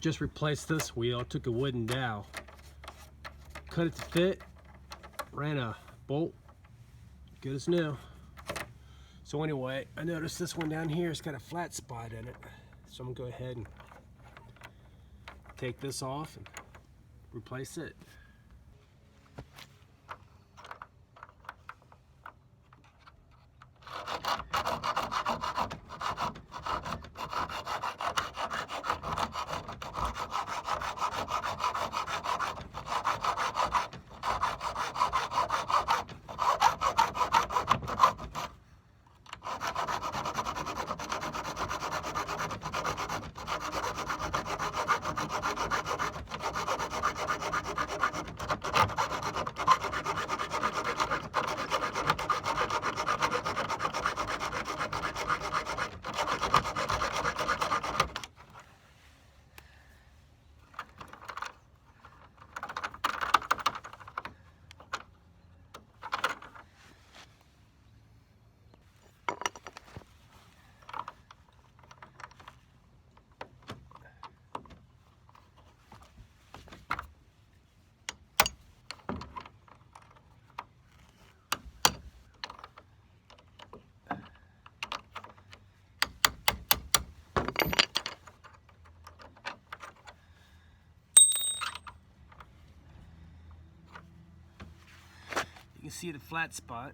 just replaced this wheel. Took a wooden dowel, cut it to fit, ran a bolt, good as new. So anyway, I noticed this one down here has got a flat spot in it. So I'm gonna go ahead and take this off and replace it. You can see the flat spot.